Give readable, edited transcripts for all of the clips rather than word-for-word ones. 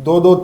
2-2,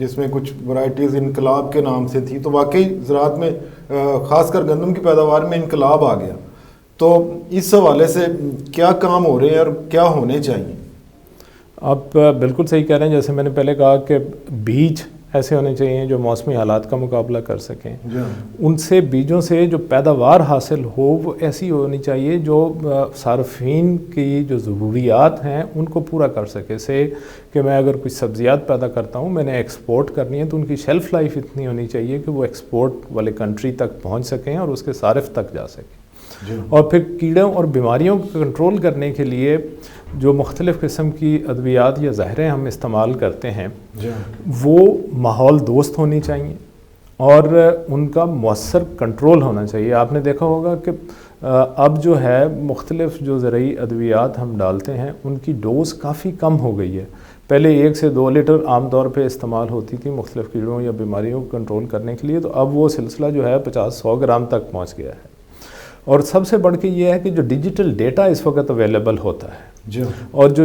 جس میں کچھ ورائٹیز انقلاب کے نام سے تھی، تو واقعی زراعت میں خاص کر گندم کی پیداوار میں انقلاب آ گیا. تو اس حوالے سے کیا کام ہو رہے ہیں اور کیا ہونے چاہیے؟ آپ بالکل صحیح کہہ رہے ہیں. جیسے میں نے پہلے کہا کہ بیج ایسے ہونے چاہیے جو موسمی حالات کا مقابلہ کر سکیں. ان سے بیجوں سے جو پیداوار حاصل ہو وہ ایسی ہونی چاہیے جو صارفین کی جو ضروریات ہیں ان کو پورا کر سکے. سے کہ میں اگر کچھ سبزیات پیدا کرتا ہوں، میں نے ایکسپورٹ کرنی ہے، تو ان کی شیلف لائف اتنی ہونی چاہیے کہ وہ ایکسپورٹ والے کنٹری تک پہنچ سکیں اور اس کے صارف تک جا سکیں. اور پھر کیڑوں اور بیماریوں کو کنٹرول کرنے کے لیے جو مختلف قسم کی ادویات یا زہریں ہم استعمال کرتے ہیں وہ ماحول دوست ہونی چاہیے اور ان کا مؤثر کنٹرول ہونا چاہیے. آپ نے دیکھا ہوگا کہ اب جو ہے مختلف جو زرعی ادویات ہم ڈالتے ہیں ان کی ڈوز کافی کم ہو گئی ہے. پہلے 1 سے 2 لیٹر عام طور پہ استعمال ہوتی تھی مختلف کیڑوں یا بیماریوں کو کنٹرول کرنے کے لیے، تو اب وہ سلسلہ جو ہے 50-100 گرام تک پہنچ گیا ہے. اور سب سے بڑھ کے یہ ہے کہ جو ڈیجیٹل ڈیٹا اس وقت اویلیبل ہوتا ہے اور جو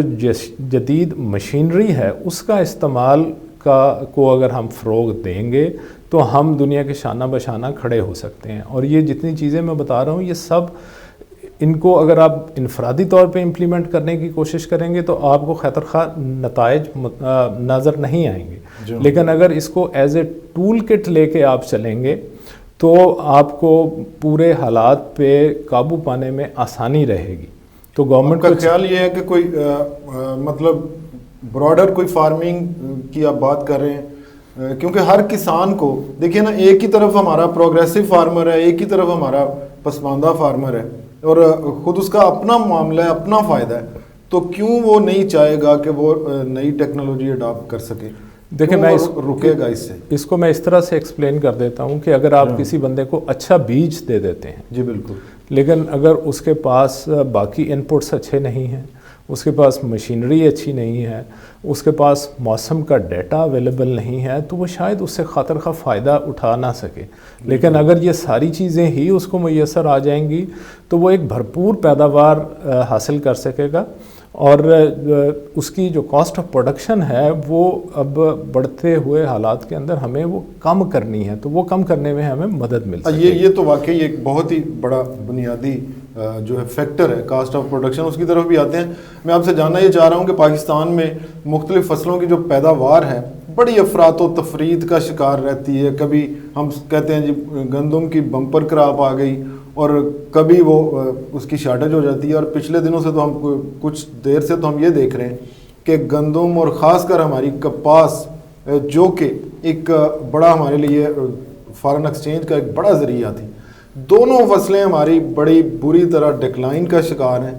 جدید مشینری ہے اس کا استعمال کو اگر ہم فروغ دیں گے تو ہم دنیا کے شانہ بشانہ کھڑے ہو سکتے ہیں. اور یہ جتنی چیزیں میں بتا رہا ہوں یہ سب ان کو اگر آپ انفرادی طور پہ امپلیمنٹ کرنے کی کوشش کریں گے تو آپ کو خیر خواہ نتائج نظر نہیں آئیں گے، لیکن اگر اس کو ایز اے ٹول کٹ لے کے آپ چلیں گے تو آپ کو پورے حالات پہ قابو پانے میں آسانی رہے گی. تو گورنمنٹ کا خیال یہ ہے کہ کوئی مطلب براڈر کوئی فارمنگ کی آپ بات کر رہے ہیں، کیونکہ ہر کسان کو دیکھیے نا، ایک ہی طرف ہمارا پروگریسو فارمر ہے، ایک ہی طرف ہمارا پسماندہ فارمر ہے اور خود اس کا اپنا معاملہ ہے، اپنا فائدہ ہے، تو کیوں وہ نہیں چاہے گا کہ وہ نئی ٹیکنالوجی اڈاپٹ کر سکے؟ دیکھیں میں رکے گا اس کو میں اس طرح سے ایکسپلین کر دیتا ہوں کہ اگر آپ کسی بندے کو اچھا بیج دے دیتے ہیں، جی بالکل، لیکن اگر اس کے پاس باقی ان پٹس اچھے نہیں ہیں، اس کے پاس مشینری اچھی نہیں ہے، اس کے پاس موسم کا ڈیٹا اویلیبل نہیں ہے، تو وہ شاید اس سے خاطر خواہ فائدہ اٹھا نہ سکے. لیکن اگر یہ ساری چیزیں ہی اس کو میسر آ جائیں گی تو وہ ایک بھرپور پیداوار حاصل کر سکے گا. اور اس کی جو کاسٹ آف پروڈکشن ہے وہ اب بڑھتے ہوئے حالات کے اندر ہمیں وہ کم کرنی ہے، تو وہ کم کرنے میں ہمیں مدد مل سکے. یہ تو واقعی ایک بہت ہی بڑا بنیادی جو ہے فیکٹر ہے کاسٹ آف پروڈکشن. اس کی طرف بھی آتے ہیں. میں آپ سے جاننا یہ چاہ رہا ہوں کہ پاکستان میں مختلف فصلوں کی جو پیداوار ہے بڑی افراط و تفرید کا شکار رہتی ہے. کبھی ہم کہتے ہیں جی گندم کی بمپر کراپ آ گئی اور کبھی وہ اس کی شارٹیج ہو جاتی ہے. اور پچھلے دنوں سے تو ہم کچھ دیر سے تو ہم یہ دیکھ رہے ہیں کہ گندم اور خاص کر ہماری کپاس جو کہ ایک بڑا ہمارے لیے فارن ایکسچینج کا ایک بڑا ذریعہ تھی، دونوں فصلیں ہماری بڑی بری طرح ڈکلائن کا شکار ہیں.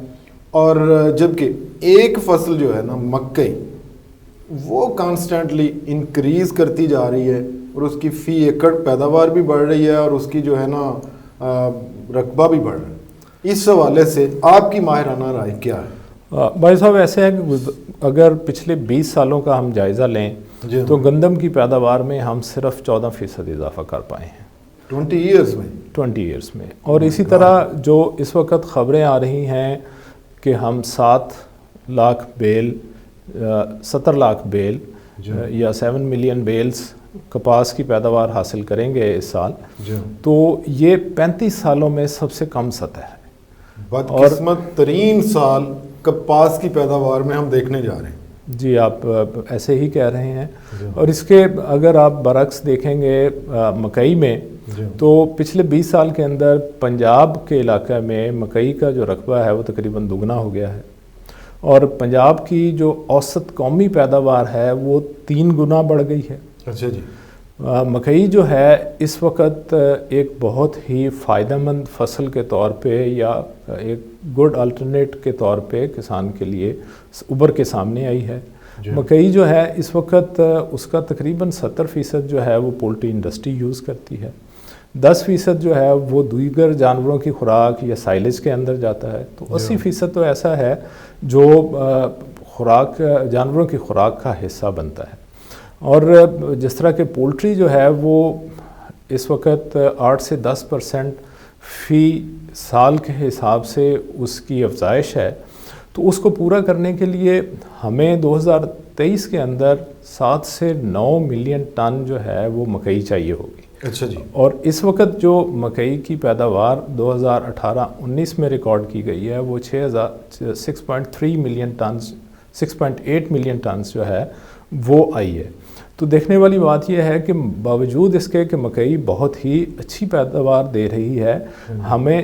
اور جبکہ ایک فصل جو ہے نا مکئی وہ کانسٹنٹلی انکریز کرتی جا رہی ہے اور اس کی فی ایکڑ پیداوار بھی بڑھ رہی ہے اور اس کی جو ہے نا رقبہ بھی بڑھ رہا ہے. اس حوالے سے آپ کی ماہرانہ رائے کیا ہے؟ بھائی صاحب ایسے ہے کہ اگر پچھلے 20 سالوں کا ہم جائزہ لیں تو گندم کی پیداوار میں ہم صرف 14% اضافہ کر پائے ہیں 20 ایئرز میں. اور اسی طرح جو اس وقت خبریں آ رہی ہیں کہ ہم 7 لاکھ بیل 70 لاکھ بیل یا 7 ملین بیلز کپاس کی پیداوار حاصل کریں گے اس سال، تو یہ 35 سالوں میں سب سے کم سطح ہے. بدقسمت ترین سال کپاس کی پیداوار میں ہم دیکھنے جا رہے ہیں. جی آپ ایسے ہی کہہ رہے ہیں. اور اس کے اگر آپ برعکس دیکھیں گے مکئی میں تو پچھلے 20 سال کے اندر پنجاب کے علاقہ میں مکئی کا جو رقبہ ہے وہ تقریباً دگنا ہو گیا ہے اور پنجاب کی جو اوسط قومی پیداوار ہے وہ 3 گنا بڑھ گئی ہے. اچھا جی. مکئی جو ہے اس وقت ایک بہت ہی فائدہ مند فصل کے طور پہ یا ایک گڈ الٹرنیٹ کے طور پہ کسان کے لیے ابھر کے سامنے آئی ہے. مکئی جو ہے اس وقت اس کا تقریباً 70% جو ہے وہ پولٹری انڈسٹری یوز کرتی ہے، 10% جو ہے وہ دیگر جانوروں کی خوراک یا سائلیج کے اندر جاتا ہے، تو 80% تو ایسا ہے جو خوراک جانوروں کی خوراک کا حصہ بنتا ہے. اور جس طرح کہ پولٹری جو ہے وہ اس وقت 8 سے 10% فی سال کے حساب سے اس کی افزائش ہے، تو اس کو پورا کرنے کے لیے ہمیں 2023 کے اندر 7 سے 9 ملین ٹن جو ہے وہ مکئی چاہیے ہوگی. اچھا جی. اور اس وقت جو مکئی کی پیداوار 2018-19 میں ریکارڈ کی گئی ہے وہ 6.3 ملین ٹنز 6.8 ملین ٹنز جو ہے وہ آئی ہے. تو دیکھنے والی بات یہ ہے کہ باوجود اس کے کہ مکئی بہت ہی اچھی پیداوار دے رہی ہے، ہمیں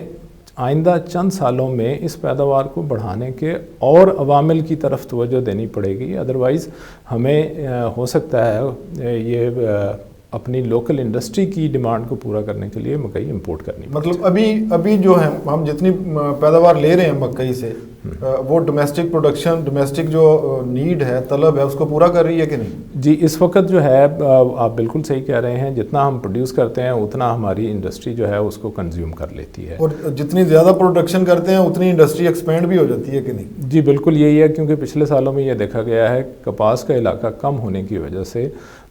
آئندہ چند سالوں میں اس پیداوار کو بڑھانے کے اور عوامل کی طرف توجہ دینی پڑے گی. ادروائز ہمیں ہو سکتا ہے یہ اپنی لوکل انڈسٹری کی ڈیمانڈ کو پورا کرنے کے لیے مکئی امپورٹ کرنی. مطلب ابھی جو ہے ہم جتنی پیداوار لے رہے ہیں مکئی سے وہ ڈومیسٹک پروڈکشن، ڈومیسٹک جو نیڈ ہے، طلب ہے، اس کو پورا کر رہی ہے کہ نہیں؟ جی اس وقت جو ہے آپ بالکل صحیح کہہ رہے ہیں، جتنا ہم پروڈیوس کرتے ہیں اتنا ہماری انڈسٹری جو ہے اس کو کنزیوم کر لیتی ہے. اور جتنی زیادہ پروڈکشن کرتے ہیں اتنی انڈسٹری ایکسپینڈ بھی ہو جاتی ہے کہ نہیں؟ جی بالکل یہی ہے، کیونکہ پچھلے سالوں میں یہ دیکھا گیا ہے کپاس کا علاقہ کم ہونے کی وجہ سے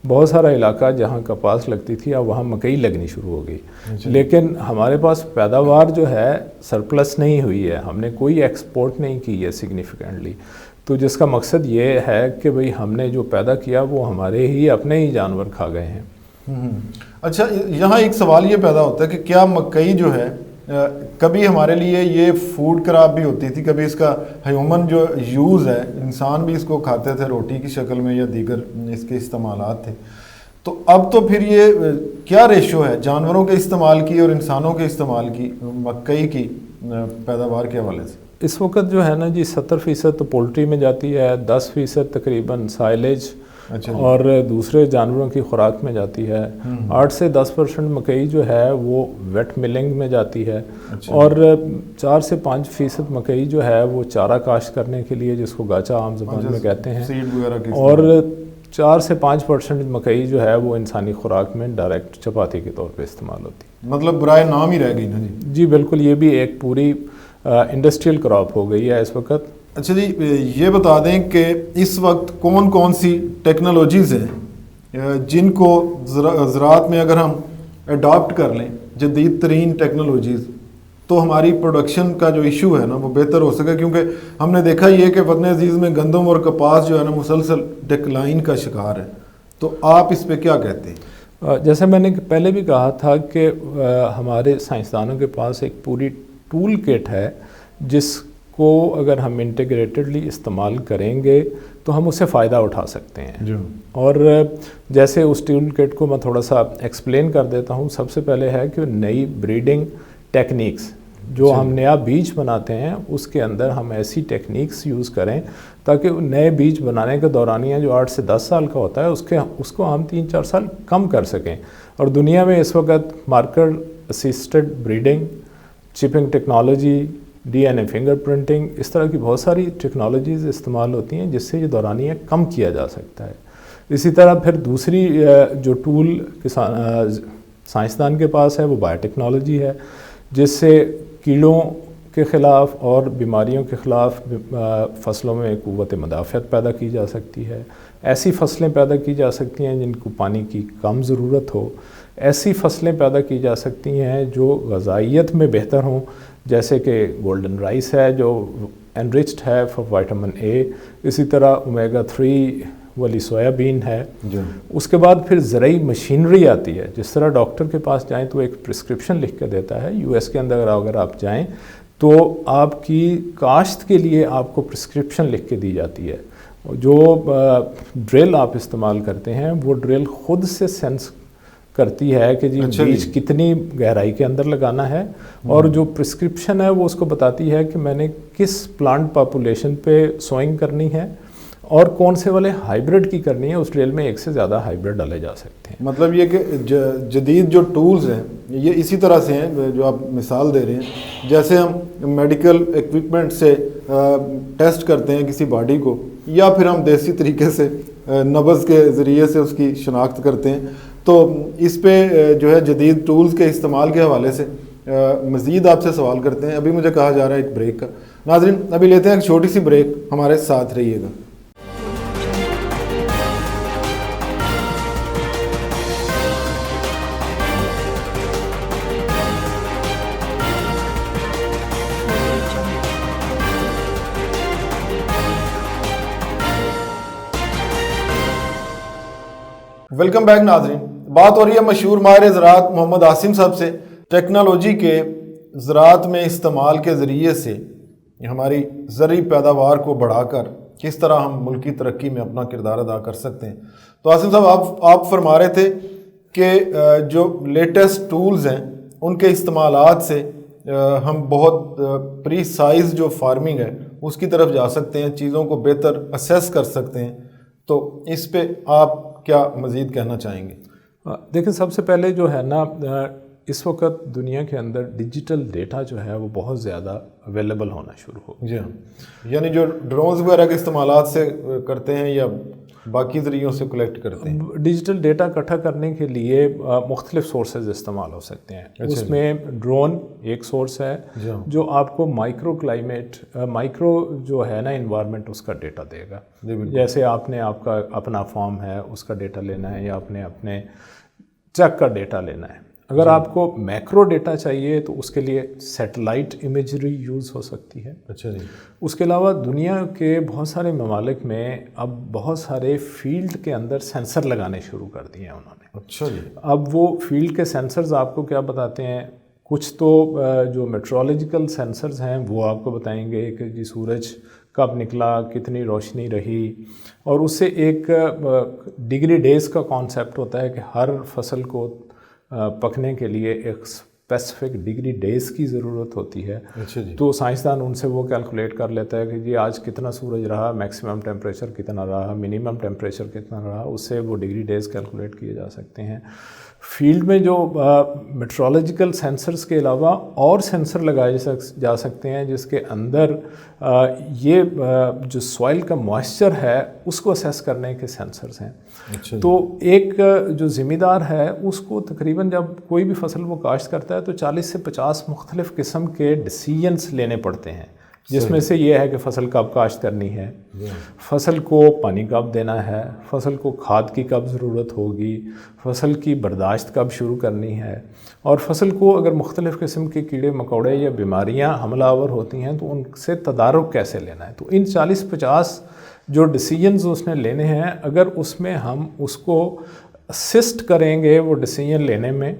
بہت سارا علاقہ جہاں کپاس لگتی تھی اب وہاں مکئی لگنی شروع ہو گئی. لیکن ہمارے پاس پیداوار جو ہے سرپلس نہیں ہوئی ہے، ہم نے کوئی ایکسپورٹ نہیں کی ہے سگنیفیکنٹلی. تو جس کا مقصد یہ ہے کہ بھئی ہم نے جو پیدا کیا وہ ہمارے ہی اپنے ہی جانور کھا گئے ہیں. اچھا یہاں ایک سوال یہ پیدا ہوتا ہے کہ کیا مکئی جو ہے کبھی ہمارے لیے یہ فوڈ کراپ بھی ہوتی تھی، کبھی اس کا ہیومن جو یوز ہے، انسان بھی اس کو کھاتے تھے روٹی کی شکل میں یا دیگر اس کے استعمالات تھے، تو اب تو پھر یہ کیا ریشو ہے جانوروں کے استعمال کی اور انسانوں کے استعمال کی مکئی کی پیداوار کے حوالے سے؟ اس وقت جو ہے نا جی 70% تو پولٹری میں جاتی ہے، 10% تقریباً سائلیج اور دوسرے جانوروں کی خوراک میں جاتی ہے، 8 سے 10% مکئی جو ہے وہ ویٹ ملنگ میں جاتی ہے، اور 4 سے 5% مکئی جو ہے وہ چارہ کاشت کرنے کے لیے جس کو گاچا عام زبان میں کہتے ہیں، اور 4 سے 5% مکئی جو ہے وہ انسانی خوراک میں ڈائریکٹ چپاتی کے طور پہ استعمال ہوتی ہے. مطلب برائے نام ہی رہ گئی نا جی. جی بالکل، یہ بھی ایک پوری انڈسٹریل کراپ ہو گئی ہے اس وقت. اچھا جی یہ بتا دیں کہ اس وقت کون کون سی ٹیکنالوجیز ہیں جن کو زراعت میں اگر ہم اڈاپٹ کر لیں جدید ترین ٹیکنالوجیز تو ہماری پروڈکشن کا جو ایشو ہے نا وہ بہتر ہو سکے، کیونکہ ہم نے دیکھا یہ کہ وطن عزیز میں گندم اور کپاس جو ہے نا مسلسل ڈکلائن کا شکار ہے، تو آپ اس پہ کیا کہتے ہیں؟ جیسے میں نے پہلے بھی کہا تھا کہ ہمارے سائنسدانوں کے پاس ایک پوری ٹول کٹ ہے جس کو اگر ہم انٹیگریٹڈلی استعمال کریں گے تو ہم اس سے فائدہ اٹھا سکتے ہیں. اور جیسے اس ٹول کٹ کو میں تھوڑا سا ایکسپلین کر دیتا ہوں. سب سے پہلے ہے کہ نئی بریڈنگ ٹیکنیکس، جو ہم نیا بیج بناتے ہیں اس کے اندر ہم ایسی ٹیکنیکس یوز کریں تاکہ نئے بیج بنانے کا دورانیہ جو 8 سے 10 سال کا ہوتا ہے اس کو ہم 3-4 سال کم کر سکیں. اور دنیا میں اس وقت marker assisted breeding, chipping technology, D N A finger printing, اس طرح کی بہت ساری ٹیکنالوجیز استعمال ہوتی ہیں جس سے یہ دورانیہ کم کیا جا سکتا ہے. اسی طرح پھر دوسری جو ٹول سائنسدان کے پاس ہے وہ بایو ٹیکنالوجی ہے، جس سے کیڑوں کے خلاف اور بیماریوں کے خلاف فصلوں میں قوت مدافعت پیدا کی جا سکتی ہے. ایسی فصلیں پیدا کی جا سکتی ہیں جن کو پانی کی کم ضرورت ہو، ایسی فصلیں پیدا کی جا سکتی ہیں جو غذائیت میں بہتر ہوں، جیسے کہ گولڈن رائس ہے جو انرچڈ ہے فار وائٹامن اے، اسی طرح اومیگا 3 والی سویا بین ہے. اس کے بعد پھر زرعی مشینری آتی ہے. جس طرح ڈاکٹر کے پاس جائیں تو ایک پرسکرپشن لکھ کے دیتا ہے، US کے اندر اگر آپ جائیں تو آپ کی کاشت کے لیے آپ کو پرسکرپشن لکھ کے دی جاتی ہے. جو ڈرل آپ استعمال کرتے ہیں وہ ڈرل خود سے سینس کرتی ہے کہ جی بیج کتنی گہرائی کے اندر لگانا ہے، اور جو پرسکرپشن ہے وہ اس کو بتاتی ہے کہ میں نے کس پلانٹ پاپولیشن پہ سوئنگ کرنی ہے اور کون سے والے ہائیبرڈ کی کرنی ہے. اس ڈرل میں ایک سے زیادہ ہائیبرڈ ڈالے جا سکتے ہیں. مطلب یہ کہ جدید جو ٹولز ہیں یہ اسی طرح سے ہیں جو آپ مثال دے رہے ہیں، جیسے ہم میڈیکل ایکوپمنٹ سے ٹیسٹ کرتے ہیں کسی باڈی کو، یا پھر ہم دیسی طریقے سے نبض کے ذریعے سے اس کی شناخت کرتے ہیں. تو اس پہ جو ہے جدید ٹولز کے استعمال کے حوالے سے مزید آپ سے سوال کرتے ہیں. ابھی مجھے کہا جا رہا ہے ایک بریک کا. ناظرین ابھی لیتے ہیں ایک چھوٹی سی بریک، ہمارے ساتھ رہیے گا. ویلکم بیک ناظرین. بات ہو رہی ہے مشہور ماہر زراعت محمد عاصم صاحب سے. ٹیکنالوجی کے زراعت میں استعمال کے ذریعے سے ہماری زرعی پیداوار کو بڑھا کر کس طرح ہم ملکی ترقی میں اپنا کردار ادا کر سکتے ہیں. تو عاصم صاحب آپ فرما رہے تھے کہ جو لیٹسٹ ٹولز ہیں ان کے استعمالات سے ہم بہت پری سائز جو فارمنگ ہے اس کی طرف جا سکتے ہیں, چیزوں کو بہتر اسیس کر سکتے ہیں. تو اس پہ آپ کیا مزید کہنا چاہیں گے؟ دیکھیں, سب سے پہلے جو ہے نا, اس وقت دنیا کے اندر ڈیجیٹل ڈیٹا جو ہے وہ بہت زیادہ اویلیبل ہونا شروع ہو. جی ہاں, یعنی جو ڈرونز وغیرہ کے استعمالات سے کرتے ہیں یا باقی ذریعوں سے کلیکٹ کرتے ہیں. ڈیجیٹل ڈیٹا اکٹھا کرنے کے لیے مختلف سورسز استعمال ہو سکتے ہیں. اس میں ڈرون ایک سورس ہے جو آپ کو مائکرو کلائمیٹ, مائکرو جو ہے نا انوائرمنٹ, اس کا ڈیٹا دے گا. جیسے آپ نے آپ کا اپنا فارم ہے اس کا ڈیٹا لینا ہے, یا آپ نے اپنے چک کا ڈیٹا لینا ہے. اگر آپ کو میکرو ڈیٹا چاہیے تو اس کے لیے سیٹلائٹ امیجری یوز ہو سکتی ہے. اچھا جی. اس کے علاوہ دنیا کے بہت سارے ممالک میں اب بہت سارے فیلڈ کے اندر سینسر لگانے شروع کر دیے ہیں انہوں نے. اچھا جی. اب وہ فیلڈ کے سینسرز آپ کو کیا بتاتے ہیں, کچھ تو جو میٹرولوجیکل سینسرز ہیں وہ آپ کو بتائیں گے کہ جی سورج کب نکلا, کتنی روشنی رہی, اور اس سے ایک ڈگری ڈیز کا کانسیپٹ ہوتا ہے کہ ہر فصل کو پکنے کے لیے ایک اسپیسیفک ڈگری ڈیز کی ضرورت ہوتی ہے. اچھا جی. تو سائنسدان ان سے وہ کیلکولیٹ کر لیتا ہے کہ جی آج کتنا سورج رہا, میکسیمم ٹیمپریچر کتنا رہا, منیمم ٹیمپریچر کتنا رہا, اس سے وہ ڈگری ڈیز کیلکولیٹ کیے جا سکتے ہیں. فیلڈ میں جو میٹرولوجیکل سینسرز کے علاوہ اور سینسر لگائے جا سکتے ہیں جس کے اندر یہ جو سوائل کا موئسچر ہے اس کو اسیس کرنے کے سینسرز ہیں. تو ایک جو ذمہ دار ہے اس کو تقریباً جب کوئی بھی فصل وہ کاشت کرتا ہے تو 40 سے 50 مختلف قسم کے ڈیسیژنس لینے پڑتے ہیں, جس میں سے یہ ہے کہ فصل کب کاشت کرنی ہے, فصل کو پانی کب دینا ہے, فصل کو کھاد کی کب ضرورت ہوگی, فصل کی برداشت کب شروع کرنی ہے, اور فصل کو اگر مختلف قسم کے کیڑے مکوڑے یا بیماریاں حملہ آور ہوتی ہیں تو ان سے تدارک کیسے لینا ہے. تو ان 40-50 جو ڈیسیژنز اس نے لینے ہیں, اگر اس میں ہم اس کو اسسٹ کریں گے وہ ڈیسیژن لینے میں,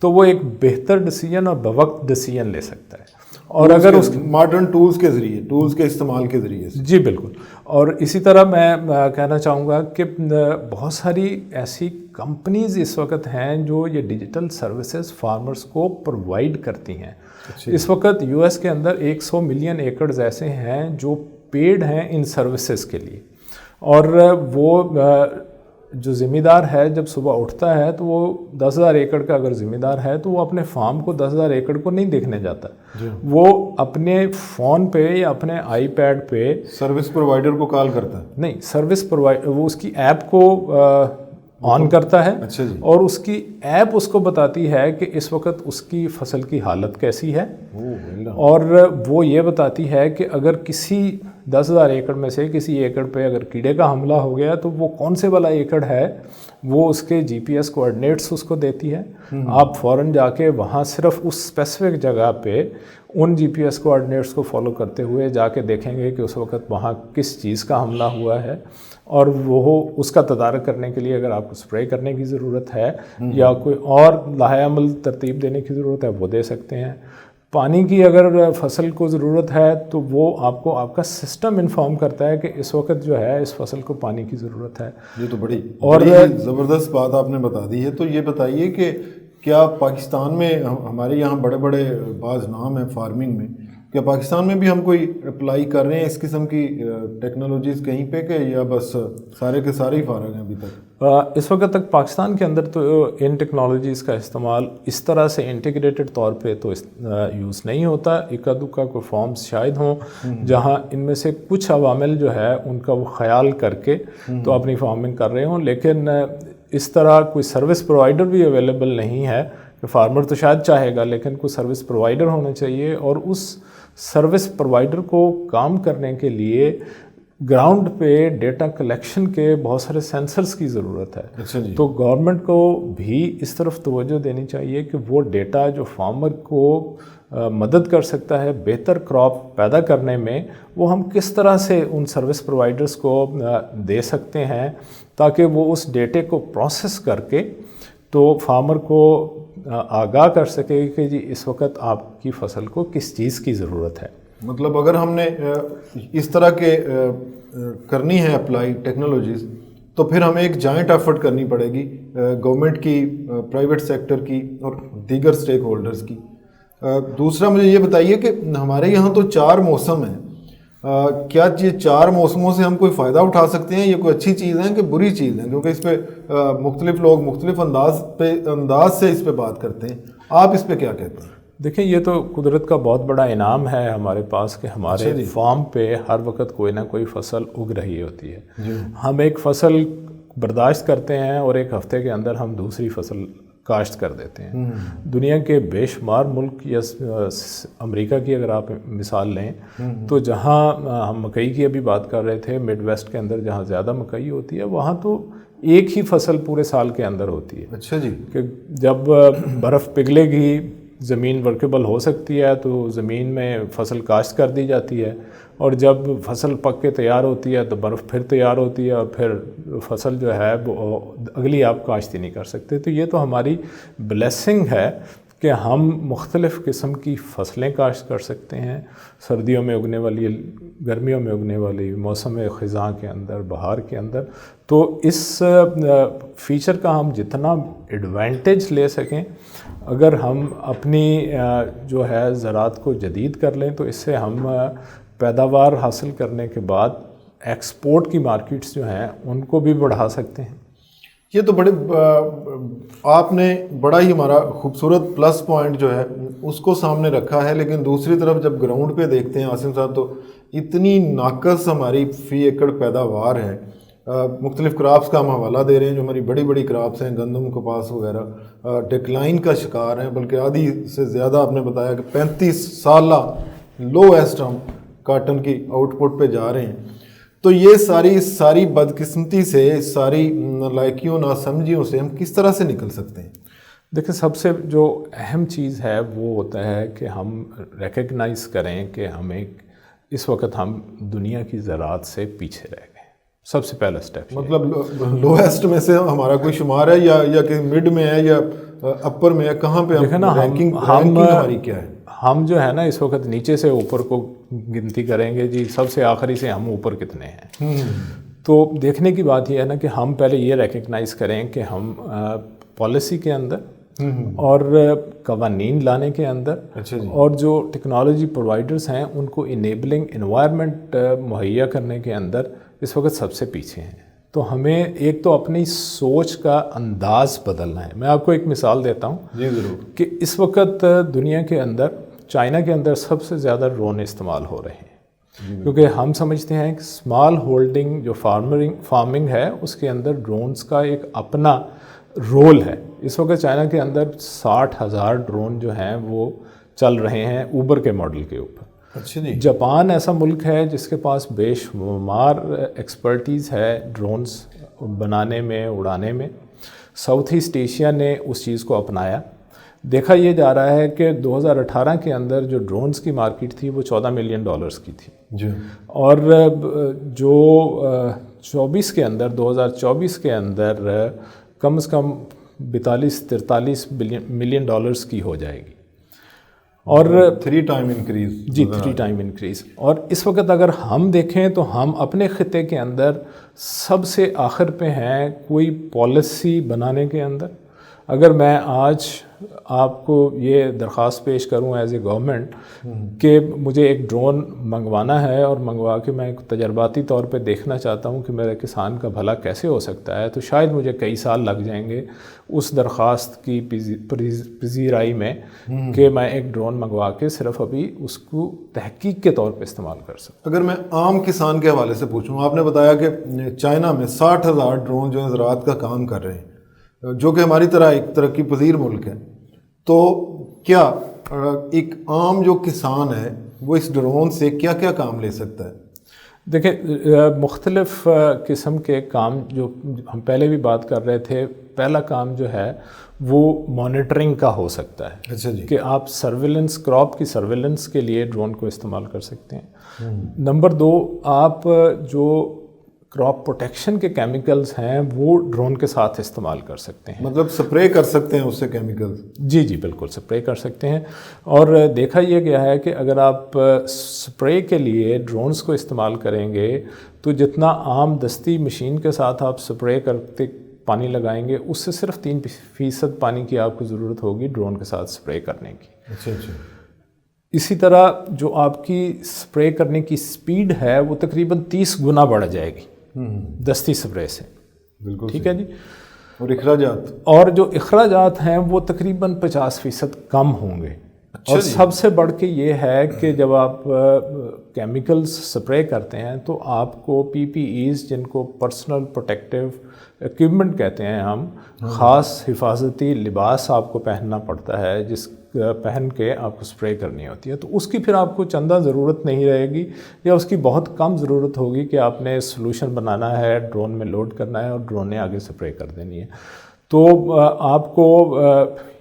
تو وہ ایک بہتر ڈیسیژن اور بوقت ڈیسیژن لے سکتا ہے. اور اگر اس ماڈرن ٹولز کے ذریعے, ٹولز کے استعمال کے ذریعے سے. جی بالکل. اور اسی طرح میں کہنا چاہوں گا کہ بہت ساری ایسی کمپنیز اس وقت ہیں جو یہ ڈیجیٹل سروسز فارمرز کو پرووائڈ کرتی ہیں. اس وقت یو ایس کے اندر 100 ملین ایکڑز ایسے ہیں جو پیڈ ہیں ان سروسز کے لیے, اور وہ جو ذمہ دار ہے جب صبح اٹھتا ہے تو وہ 10,000 ایکڑ کا اگر ذمہ دار ہے تو وہ اپنے فارم کو 10,000 ایکڑ کو نہیں دیکھنے جاتا. وہ اپنے فون پہ یا اپنے آئی پیڈ پہ سروس پرووائڈر کو کال کرتا ہے. نہیں, سروس پرووائڈر وہ اس کی ایپ کو آن کرتا ہے. اچھا جی. اور اس کی ایپ اس کو بتاتی ہے کہ اس وقت اس کی فصل کی حالت کیسی ہے, اور وہ یہ بتاتی ہے کہ اگر کسی 10,000 ایکڑ میں سے کسی ایکڑ پہ اگر کیڑے کا حملہ ہو گیا تو وہ کون سے والا ایکڑ ہے, وہ اس کے جی پی ایس کوآرڈینیٹس اس کو دیتی ہے. آپ فوراً جا کے وہاں صرف اس اسپیسیفک جگہ پہ ان جی پی ایس کوآرڈینیٹس کو فالو کرتے ہوئے جا کے دیکھیں گے کہ اس وقت وہاں کس چیز کا حملہ ہوا ہے, اور وہ اس کا تدارک کرنے کے لیے اگر آپ کو اسپرے کرنے کی ضرورت ہے یا کوئی اور لاہے عمل ترتیب دینے کی ضرورت ہے وہ دے سکتے ہیں. پانی کی اگر فصل کو ضرورت ہے تو وہ آپ کو آپ کا سسٹم انفارم کرتا ہے کہ اس وقت جو ہے اس فصل کو پانی کی ضرورت ہے. یہ تو بڑی زبردست بات آپ نے بتا دی ہے. تو یہ بتائیے کہ کیا پاکستان میں, ہمارے یہاں بڑے بڑے بعض نام ہیں فارمنگ میں, کیا پاکستان میں بھی ہم کوئی اپلائی کر رہے ہیں اس قسم کی ٹیکنالوجیز کہیں پہ, کہ یا بس سارے کے سارے ہی فارغ ہیں ابھی تک؟ اس وقت تک پاکستان کے اندر تو ان ٹیکنالوجیز کا استعمال اس طرح سے انٹیگریٹڈ طور پہ تو یوز نہیں ہوتا. اکا دکا کوئی فارمز شاید ہوں جہاں ان میں سے کچھ عوامل جو ہے ان کا وہ خیال کر کے تو اپنی فارمنگ کر رہے ہوں, لیکن اس طرح کوئی سروس پرووائڈر بھی اویلیبل نہیں ہے کہ فارمر تو شاید چاہے گا لیکن کوئی سروس پرووائڈر ہونا چاہیے, اور اس سروس پرووائڈر کو کام کرنے کے لیے گراؤنڈ پہ ڈیٹا کلیکشن کے بہت سارے سینسرز کی ضرورت ہے. اچھا جی. تو گورنمنٹ کو بھی اس طرف توجہ دینی چاہیے کہ وہ ڈیٹا جو فارمر کو مدد کر سکتا ہے بہتر کراپ پیدا کرنے میں، وہ ہم کس طرح سے ان سروس پرووائڈرز کو دے سکتے ہیں تاکہ وہ اس ڈیٹے کو پروسیس کر کے تو فارمر کو آگاہ کر سکے کہ جی اس وقت آپ کی فصل کو کس چیز کی ضرورت ہے. مطلب اگر ہم نے اس طرح کے کرنی ہے اپلائی ٹیکنالوجیز تو پھر ہمیں ایک جائنٹ ایفرٹ کرنی پڑے گی گورنمنٹ کی، پرائیویٹ سیکٹر کی اور دیگر سٹیک ہولڈرز کی. دوسرا مجھے یہ بتائیے کہ ہمارے یہاں تو 4 موسم ہیں، کیا یہ 4 موسموں سے ہم کوئی فائدہ اٹھا سکتے ہیں؟ یہ کوئی اچھی چیز ہے کہ بری چیز ہے؟ کیونکہ اس پہ مختلف لوگ مختلف انداز سے اس پہ بات کرتے ہیں. آپ اس پہ کیا کہتے ہیں؟ دیکھیں یہ تو قدرت کا بہت بڑا انعام ہے ہمارے پاس کہ ہمارے فارم پہ ہر وقت کوئی نہ کوئی فصل اگ رہی ہوتی ہے. ہم ایک فصل برداشت کرتے ہیں اور ایک ہفتے کے اندر ہم دوسری فصل کاشت کر دیتے ہیں. دنیا کے بے شمار ملک یا امریکہ کی اگر آپ مثال لیں تو جہاں ہم مکئی کی ابھی بات کر رہے تھے، مڈ ویسٹ کے اندر جہاں زیادہ مکئی ہوتی ہے وہاں تو ایک ہی فصل پورے سال کے اندر ہوتی ہے. اچھا جی. کہ جب برف پگھلے گی، زمین ورکیبل ہو سکتی ہے تو زمین میں فصل کاشت کر دی جاتی ہے، اور جب فصل پک کے تیار ہوتی ہے تو برف پھر تیار ہوتی ہے اور پھر فصل جو ہے وہ اگلی آپ کاشت ہی نہیں کر سکتے. تو یہ تو ہماری بلیسنگ ہے کہ ہم مختلف قسم کی فصلیں کاشت کر سکتے ہیں، سردیوں میں اگنے والی، گرمیوں میں اگنے والی، موسم خزاں کے اندر، بہار کے اندر. تو اس فیچر کا ہم جتنا ایڈوانٹیج لے سکیں، اگر ہم اپنی جو ہے زراعت کو جدید کر لیں تو اس سے ہم پیداوار حاصل کرنے کے بعد ایکسپورٹ کی مارکیٹس جو ہیں ان کو بھی بڑھا سکتے ہیں. یہ تو بڑے آپ نے بڑا ہی ہمارا خوبصورت پلس پوائنٹ جو ہے اس کو سامنے رکھا ہے، لیکن دوسری طرف جب گراؤنڈ پہ دیکھتے ہیں عاصم صاحب تو اتنی ناقص ہماری فی ایکڑ پیداوار ہے. مختلف کراپس کا ہم حوالہ دے رہے ہیں جو ہماری بڑی بڑی کراپس ہیں، گندم، کپاس وغیرہ، ڈکلائن کا شکار ہیں، بلکہ آدھی سے زیادہ آپ نے بتایا کہ 35 سالہ لویسٹ ہم کاٹن کی آؤٹ پٹ پہ جا رہے ہیں. تو یہ ساری بدقسمتی سے، ساری نالائکیوں، ناسمجھیوں سے ہم کس طرح سے نکل سکتے ہیں؟ دیکھیں سب سے جو اہم چیز ہے وہ ہوتا ہے کہ ہم ریکگنائز کریں کہ اس وقت ہم دنیا کی زراعت سے پیچھے رہ گئے. سب سے پہلا سٹیپ مطلب لویسٹ میں سے ہمارا کوئی شمار ہے یا کہ مڈ میں ہے یا اپر میں ہے؟ کہاں پہ رینکنگ ہماری کیا ہے؟ ہم جو ہے نا اس وقت نیچے سے اوپر کو گنتی کریں گے جی، سب سے آخری سے ہم اوپر کتنے ہیں. تو دیکھنے کی بات یہ ہے نا کہ ہم پہلے یہ ریکگنائز کریں کہ ہم پالیسی کے اندر اور قوانین لانے کے اندر اور جو ٹیکنالوجی پرووائڈرز ہیں ان کو انیبلنگ انوائرمنٹ مہیا کرنے کے اندر اس وقت سب سے پیچھے ہیں. تو ہمیں ایک تو اپنی سوچ کا انداز بدلنا ہے. میں آپ کو ایک مثال دیتا ہوں جی ضرور، کہ اس وقت دنیا کے اندر، چائنا کے اندر سب سے زیادہ ڈرون استعمال ہو رہے ہیں، کیونکہ ہم سمجھتے ہیں کہ اسمال ہولڈنگ جو فارمنگ ہے اس کے اندر ڈرونز کا ایک اپنا رول ہے. اس وقت چائنا کے اندر 60,000 ڈرون جو ہیں وہ چل رہے ہیں اوبر کے ماڈل کے اوپر. اچھا جی. جاپان ایسا ملک ہے جس کے پاس بے شمار ایکسپرٹیز ہے ڈرونز بنانے میں، اڑانے میں. ساؤتھ ایسٹ ایشیا نے اس چیز کو اپنایا. دیکھا یہ جا رہا ہے کہ 2018 کے اندر جو ڈرونز کی مارکیٹ تھی وہ $14 ملین کی تھی جی، اور جو 24 کے اندر 2024 کے اندر کم از کم 42-43 ملین کی ہو جائے گی. اور 3 ٹائم انکریز. جی 3 ٹائم انکریز. اور اس وقت اگر ہم دیکھیں تو ہم اپنے خطے کے اندر سب سے آخر پہ ہیں کوئی پالیسی بنانے کے اندر. اگر میں آج آپ کو یہ درخواست پیش کروں ایز اے گورنمنٹ کہ مجھے ایک ڈرون منگوانا ہے اور منگوا کے میں تجرباتی طور پہ دیکھنا چاہتا ہوں کہ میرے کسان کا بھلا کیسے ہو سکتا ہے، تو شاید مجھے کئی سال لگ جائیں گے اس درخواست کی پذیرائی میں کہ میں ایک ڈرون منگوا کے صرف ابھی اس کو تحقیق کے طور پہ استعمال کر سکتا. اگر میں عام کسان کے حوالے سے پوچھوں، آپ نے بتایا کہ چائنا میں 60,000 ڈرون جو ہے زراعت کا کام کر رہے ہیں، جو کہ ہماری طرح ایک ترقی پذیر ملک ہے. تو کیا ایک عام جو کسان ہے وہ اس ڈرون سے کیا کیا کام لے سکتا ہے؟ دیکھیں مختلف قسم کے کام جو ہم پہلے بھی بات کر رہے تھے، پہلا کام جو ہے وہ مانیٹرنگ کا ہو سکتا ہے. اچھا جی. کہ آپ سرویلنس، کراپ کی سرویلنس کے لیے ڈرون کو استعمال کر سکتے ہیں. نمبر 2، آپ جو کراپ پروٹیکشن کے کیمیکلز ہیں وہ ڈرون کے ساتھ استعمال کر سکتے ہیں. مطلب سپرے کر سکتے ہیں اس سے کیمیکلز؟ جی بالکل سپرے کر سکتے ہیں. اور دیکھا یہ گیا ہے کہ اگر آپ سپرے کے لیے ڈرونز کو استعمال کریں گے تو جتنا عام دستی مشین کے ساتھ آپ سپرے کرتے پانی لگائیں گے، اس سے صرف 3% پانی کی آپ کو ضرورت ہوگی ڈرون کے ساتھ سپرے کرنے کی. اچھا. اسی طرح جو آپ کی سپرے کرنے کی سپیڈ ہے وہ تقریباً 30 گنا بڑھ جائے گی دستی سپرے سے. بالکل ٹھیک ہے جی. اور جو اخراجات ہیں وہ تقریباً 50% کم ہوں گے. اور سب سے بڑھ کے یہ ہے کہ جب آپ کیمیکلز سپرے کرتے ہیں تو آپ کو PPEs، جن کو پرسنل پروٹیکٹیو ایکوپمنٹ کہتے ہیں ہم، خاص حفاظتی لباس آپ کو پہننا پڑتا ہے، جس پہن کے آپ کو سپرے کرنی ہوتی ہے. تو اس کی پھر آپ کو چندہ ضرورت نہیں رہے گی، یا اس کی بہت کم ضرورت ہوگی کہ آپ نے سولوشن بنانا ہے، ڈرون میں لوڈ کرنا ہے اور ڈرون نے آگے سپرے کر دینی ہے. تو آپ کو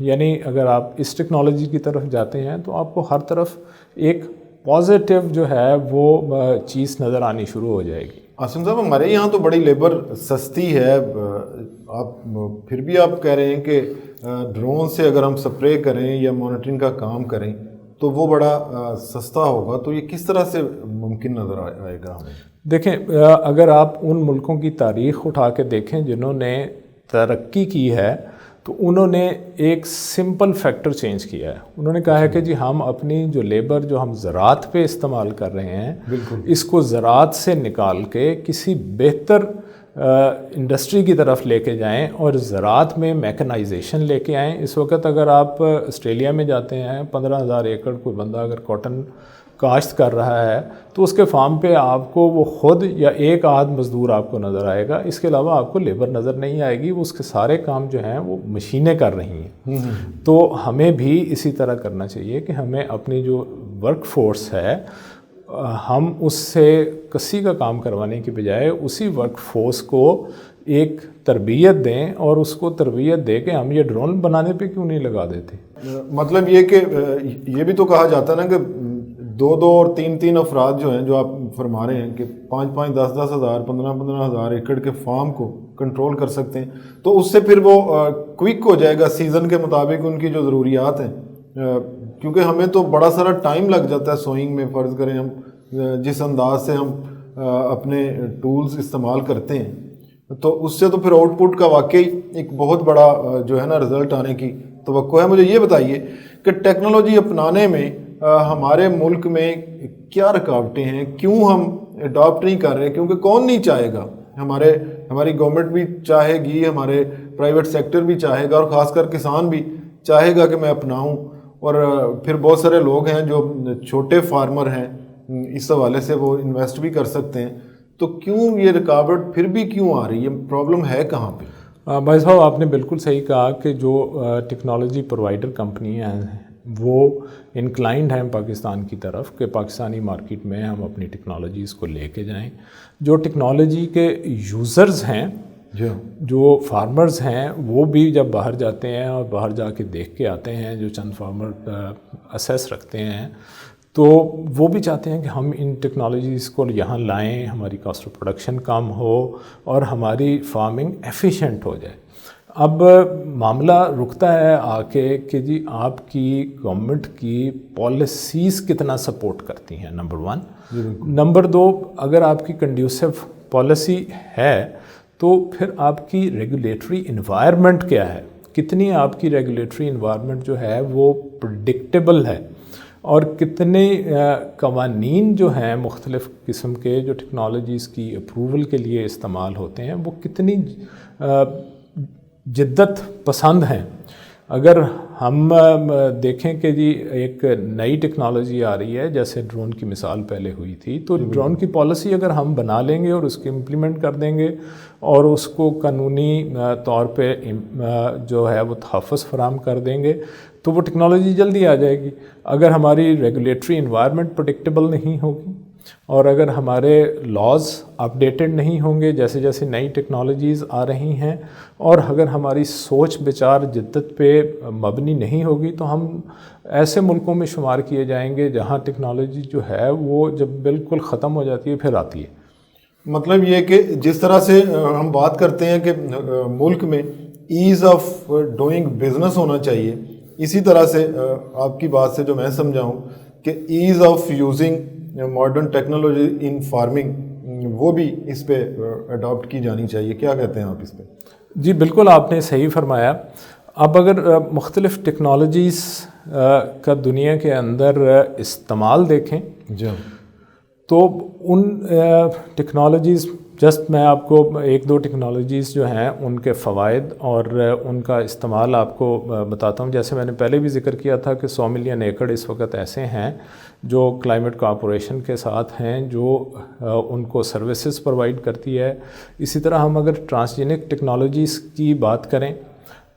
یعنی اگر آپ اس ٹیکنالوجی کی طرف جاتے ہیں تو آپ کو ہر طرف ایک پازیٹیو جو ہے وہ چیز نظر آنی شروع ہو جائے گی. عاصم صاحب، ہمارے یہاں تو بڑی لیبر سستی ہے، آپ پھر بھی آپ کہہ رہے ہیں کہ ڈرون سے اگر ہم سپرے کریں یا مانیٹرنگ کا کام کریں تو وہ بڑا سستا ہوگا. تو یہ کس طرح سے ممکن نظر آئے گا ہمیں؟ دیکھیں، اگر آپ ان ملکوں کی تاریخ اٹھا کے دیکھیں جنہوں نے ترقی کی ہے تو انہوں نے ایک سمپل فیکٹر چینج کیا ہے. انہوں نے کہا ہے کہ جی ہم اپنی جو لیبر جو ہم زراعت پہ استعمال کر رہے ہیں، اس کو زراعت سے نکال کے کسی بہتر انڈسٹری کی طرف لے کے جائیں اور زراعت میں میکنائزیشن لے کے آئیں. اس وقت اگر آپ آسٹریلیا میں جاتے ہیں، 15,000 ایکڑ کوئی بندہ اگر کاٹن کاشت کر رہا ہے تو اس کے فارم پہ آپ کو وہ خود یا ایک آدھ مزدور آپ کو نظر آئے گا، اس کے علاوہ آپ کو لیبر نظر نہیں آئے گی. اس کے سارے کام جو ہیں وہ مشینیں کر رہی ہیں. تو ہمیں بھی اسی طرح کرنا چاہیے کہ ہمیں اپنی جو ورک فورس ہے، ہم اس سے کسی کا کام کروانے کی بجائے اسی ورک فورس کو ایک تربیت دیں، اور اس کو تربیت دے کہ ہم یہ ڈرون بنانے پہ کیوں نہیں لگا دیتے. مطلب یہ کہ یہ بھی تو کہا جاتا ہے نا کہ 2 اور 3 افراد جو ہیں، جو آپ فرما رہے ہیں کہ 5 10 ہزار 15 ہزار ایکڑ کے فارم کو کنٹرول کر سکتے ہیں، تو اس سے پھر وہ کوئک ہو جائے گا سیزن کے مطابق ان کی جو ضروریات ہیں. کیونکہ ہمیں تو بڑا سارا ٹائم لگ جاتا ہے سوئنگ میں. فرض کریں ہم جس انداز سے ہم اپنے ٹولز استعمال کرتے ہیں، تو اس سے تو پھر آؤٹ پٹ کا واقعی ایک بہت بڑا جو ہے نا رزلٹ آنے کی توقع ہے. مجھے یہ بتائیے کہ ٹیکنالوجی اپنانے میں ہمارے ملک میں کیا رکاوٹیں ہیں؟ کیوں ہم اڈاپٹ نہیں کر رہے؟ کیونکہ کون نہیں چاہے گا؟ ہماری گورنمنٹ بھی چاہے گی، ہمارے پرائیویٹ سیکٹر بھی چاہے گا، اور خاص کر کسان بھی چاہے گا کہ میں اپناؤں. اور پھر بہت سارے لوگ ہیں جو چھوٹے فارمر ہیں، اس حوالے سے وہ انویسٹ بھی کر سکتے ہیں. تو کیوں یہ رکاوٹ پھر بھی کیوں آ رہی ہے؟ پرابلم ہے کہاں پہ؟ بھائی صاحب، آپ نے بالکل صحیح کہا کہ جو ٹیکنالوجی پرووائڈر کمپنیاں ہیں وہ انکلائنڈ ہیں پاکستان کی طرف کہ پاکستانی مارکیٹ میں ہم اپنی ٹیکنالوجیز کو لے کے جائیں. جو ٹیکنالوجی کے یوزرز ہیں، جو فارمرز ہیں، وہ بھی جب باہر جاتے ہیں اور باہر جا کے دیکھ کے آتے ہیں، جو چند فارمر اسیس رکھتے ہیں، تو وہ بھی چاہتے ہیں کہ ہم ان ٹیکنالوجیز کو یہاں لائیں، ہماری کاسٹ آف پروڈکشن کم ہو اور ہماری فارمنگ ایفیشینٹ ہو جائے. اب معاملہ رکتا ہے آ کے کہ جی آپ کی گورنمنٹ کی پالیسیز کتنا سپورٹ کرتی ہیں، نمبر 1. نمبر 2، اگر آپ کی کنڈیوسو پالیسی ہے تو پھر آپ کی ریگولیٹری انوائرمنٹ کیا ہے، کتنی آپ کی ریگولیٹری انوائرمنٹ جو ہے وہ پریڈکٹیبل ہے، اور کتنے قوانین جو ہیں مختلف قسم کے جو ٹیکنالوجیز کی اپروول کے لیے استعمال ہوتے ہیں وہ کتنی جدت پسند ہیں. اگر ہم دیکھیں کہ جی ایک نئی ٹیکنالوجی آ رہی ہے، جیسے ڈرون کی مثال پہلے ہوئی تھی، تو ڈرون کی پالیسی اگر ہم بنا لیں گے اور اس کی امپلیمنٹ کر دیں گے اور اس کو قانونی طور پہ جو ہے وہ تحفظ فراہم کر دیں گے تو وہ ٹیکنالوجی جلدی آ جائے گی. اگر ہماری ریگولیٹری انوائرمنٹ پریڈکٹیبل نہیں ہوگی اور اگر ہمارے لاز اپڈیٹڈ نہیں ہوں گے جیسے جیسے نئی ٹیکنالوجیز آ رہی ہیں، اور اگر ہماری سوچ بچار جدت پہ مبنی نہیں ہوگی، تو ہم ایسے ملکوں میں شمار کیے جائیں گے جہاں ٹیکنالوجی جو ہے وہ جب بالکل ختم ہو جاتی ہے پھر آتی ہے۔ مطلب یہ کہ جس طرح سے ہم بات کرتے ہیں کہ ملک میں ایز آف ڈوئنگ بزنس ہونا چاہیے، اسی طرح سے آپ کی بات سے جو میں سمجھا ہوں کہ as of using modern technology in forming, وہ بھی اس پہ اڈاپٹ کی جانی چاہیے۔ کیا کہتے ہیں آپ اس پہ؟ جی بالکل، آپ نے صحیح فرمایا۔ اب اگر مختلف ٹیکنالوجیز کا دنیا کے اندر استعمال دیکھیں جی تو ان ٹیکنالوجیز، جسٹ میں آپ کو ایک دو ٹیکنالوجیز جو ہیں ان کے فوائد اور ان کا استعمال آپ کو بتاتا ہوں۔ جیسے میں نے پہلے بھی ذکر کیا تھا کہ 100 ملین ایکڑ اس وقت ایسے ہیں جو کلائمیٹ کارپوریشن کے ساتھ ہیں، جو ان کو سروسز پرووائڈ کرتی ہے۔ اسی طرح ہم اگر ٹرانسجینک ٹیکنالوجیز کی بات کریں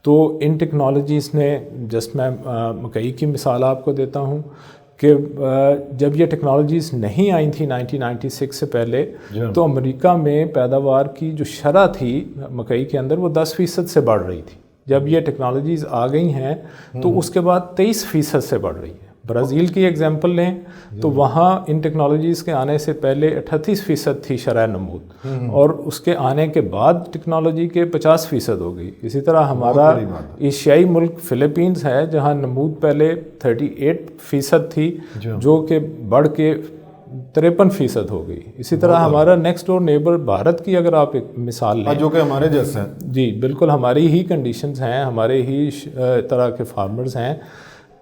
تو ان ٹیکنالوجیز نے، جسٹ میں مکئی کی مثال آپ کو دیتا ہوں کہ جب یہ ٹیکنالوجیز نہیں آئی تھیں 1996 سے پہلے، تو امریکہ میں پیداوار کی جو شرح تھی مکئی کے اندر وہ 10% سے بڑھ رہی تھی۔ جب یہ ٹیکنالوجیز آ گئی ہیں تو اس کے بعد 23% سے بڑھ رہی ہے۔ برازیل کی ایگزامپل لیں تو وہاں ان ٹیکنالوجیز کے آنے سے پہلے 38% تھی شرح نمود، اور اس کے آنے کے بعد ٹیکنالوجی کے 50% ہو گئی۔ اسی طرح ہمارا ایشیائی ملک فلپینز ہے جہاں نمود پہلے 38% تھی جو کہ بڑھ کے 53% ہو گئی۔ اسی طرح ہمارا نیکسٹ ڈور نیبر بھارت کی اگر آپ ایک مثال لیں، جو کہ ہمارے جیسے ہیں، جی بالکل ہماری ہی کنڈیشنز ہیں، ہمارے ہی طرح کے فارمرز ہیں،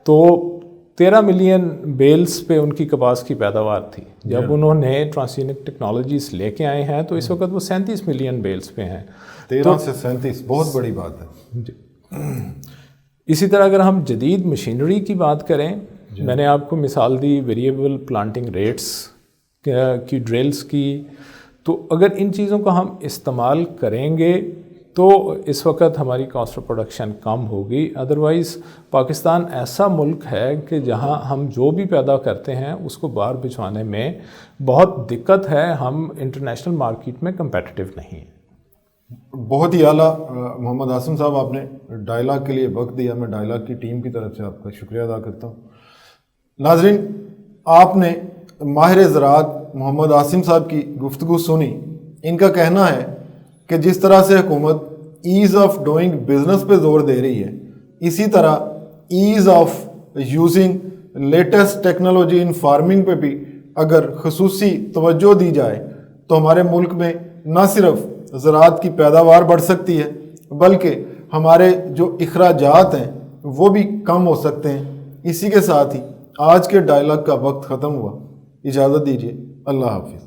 تو 13 ملین بیلز پہ ان کی کپاس کی پیداوار تھی۔ جب انہوں نے ٹرانسجینک ٹیکنالوجیز لے کے آئے ہیں تو اس وقت وہ 37 ملین بیلز پہ ہیں۔ 13 سے 37 بہت بڑی بات ہے۔ جی اسی طرح اگر ہم جدید مشینری کی بات کریں، میں نے آپ کو مثال دی ویریبل پلانٹنگ ریٹس کی، ڈرلز کی، تو اگر ان چیزوں کو ہم استعمال کریں گے تو اس وقت ہماری کاسٹ آف پروڈکشن کم ہوگی۔ ادروائز پاکستان ایسا ملک ہے کہ جہاں ہم جو بھی پیدا کرتے ہیں اس کو باہر بھجوانے میں بہت دقت ہے، ہم انٹرنیشنل مارکیٹ میں کمپیٹیٹیو نہیں ہیں۔ بہت ہی اعلیٰ محمد عاصم صاحب، آپ نے ڈائلاگ کے لیے وقت دیا، میں ڈائلاگ کی ٹیم کی طرف سے آپ کا شکریہ ادا کرتا ہوں۔ ناظرین، آپ نے ماہر زراعت محمد عاصم صاحب کی گفتگو سنی۔ ان کا کہنا ہے کہ جس طرح سے حکومت ایز آف ڈوئنگ بزنس پہ زور دے رہی ہے، اسی طرح as of using latest technology in forming پہ بھی اگر خصوصی توجہ دی جائے تو ہمارے ملک میں نہ صرف زراعت کی پیداوار بڑھ سکتی ہے بلکہ ہمارے جو اخراجات ہیں وہ بھی کم ہو سکتے ہیں۔ اسی کے ساتھ ہی آج کے ڈائلاگ کا وقت ختم ہوا۔ اجازت دیجیے، اللہ حافظ۔